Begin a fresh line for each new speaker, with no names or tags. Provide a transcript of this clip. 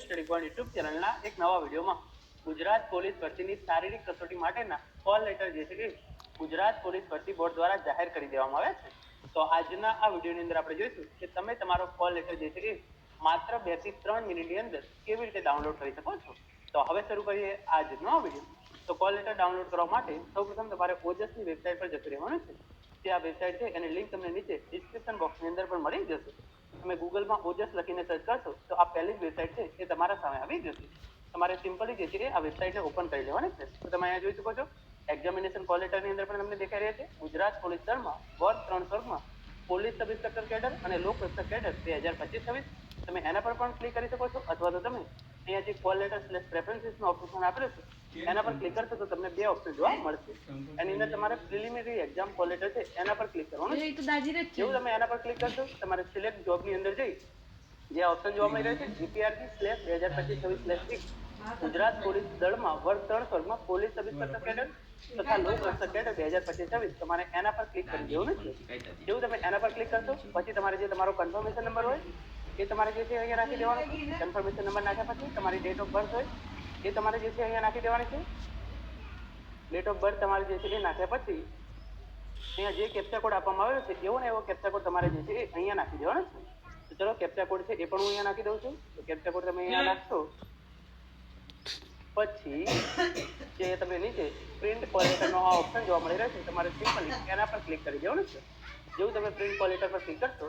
Study point YouTube ચેનલના એક નવા વિડીયોમાં ગુજરાત પોલીસ ભરતીની શારીરિક કસોટી માટેના કોલ લેટર જે છે કે ગુજરાત પોલીસ ભરતી બોર્ડ દ્વારા જાહેર કરી દેવામાં આવ્યા છે। તો આજના આ વિડીયોની અંદર આપણે જોઈશું કે તમે તમારો કોલ લેટર જે છે કે માત્ર 2 થી 3 મિનિટની અંદર કેવી રીતે ડાઉનલોડ કરી શકો છો। તો હવે શરૂ કરીએ આજનો વિડીયો। તો કોલ લેટર ડાઉનલોડ કરવા માટે સૌપ્રથમ તમારે ઓજસની વેબસાઇટ પર જતું રહેવાનું છે। જે આ વેબસાઇટ છે એની લિંક તમને નીચે ડિસ્ક્રિપ્શન બોક્સની અંદર પણ મળી જશે। તમે ગૂગલમાં ઓજસ લખીને સર્ચ કરશો તો આ પહેલી જ વેબસાઇટ છે એ તમારા સામે આવી જશે। તમારે સિમ્પલી જે છે આ વેબસાઇટને ઓપન કરી લેવાની છે। તો તમે અહીંયા જોઈ શકો છો એક્ઝામિનેશન કોલ લેટરની અંદર પણ તમને દેખાઈ રહ્યા છે ગુજરાત પોલીસ દળમાં વર્ગ 3 સ્વર્ગમાં પોલીસ સબ ઇન્સ્પેક્ટર કેડર અને લોક રક્ષક કેડર 2025-26 તમે એના પર પણ ક્લિક કરી શકો છો અથવા તો તમે અહીંયા જે કોલ લેટર પ્રેફરન્સીસનો ઓપ્શન આપેલો છે એના પર ક્લિક કરશો તો તમને બે ઓપ્શન જોવા મળશે। એની અંદર તમારે પ્રિલિમિનરી એક્ઝામ કોલ લેટર છે એના પર ક્લિક કરવાનું છે। જેવું તમે એના પર ક્લિક કરશો તમારે સિલેક્ટ જોબની અંદર જઈ જે ઓપ્શન જોવા મળી રહ્યો છે GPRB/2025/1 ગુજરાત પોલીસ દળમાં વર્ગ 3 સ્વર્ગમાં પોલીસ સબ ઇન્સ્પેક્ટર કેડર તથા લોક રક્ષક કેડર 2025-26 તમારે એના પર ક્લિક કરી દેવાનું છે। જેવું તમે એના પર ક્લિક કરશો પછી તમારે જે તમારો કન્ફર્મેશન નંબર હોય એ તમારે જે છે અહીંયા નાખી દેવાનો છે। કન્ફર્મેશન નંબર નાખ્યા પછી તમારી ડેટ ઓફ બર્થ હોય એ તમારે જે છે અહીંયા નાખી દેવાની છે। ડેટ ઓફ બર્થ તમારે જે છે એ નાખ્યા પછી અહીંયા જે કેપ્ચા કોડ આપવામાં આવ્યો છે એવો ને એવો કેપ્ચા કોડ તમારે જે છે એ અહીંયા નાખી દેવાનો છે। તો ચલો કેપ્ચા કોડ છે એ પણ હું અહીંયા નાખી દઉં છું। તો કેપ્ચા કોડ તમે અહીંયા નાખશો પછી જે તમે નીચે પ્રિન્ટ કોલ લેટરનો આ ઓપ્શન જોવા મળી રહ્યો છે તમારે સિમ્પલી એના પર ક્લિક કરી દેવાનું છે। જેવું તમે પ્રિન્ટ કોલ લેટર પર ક્લિક કરશો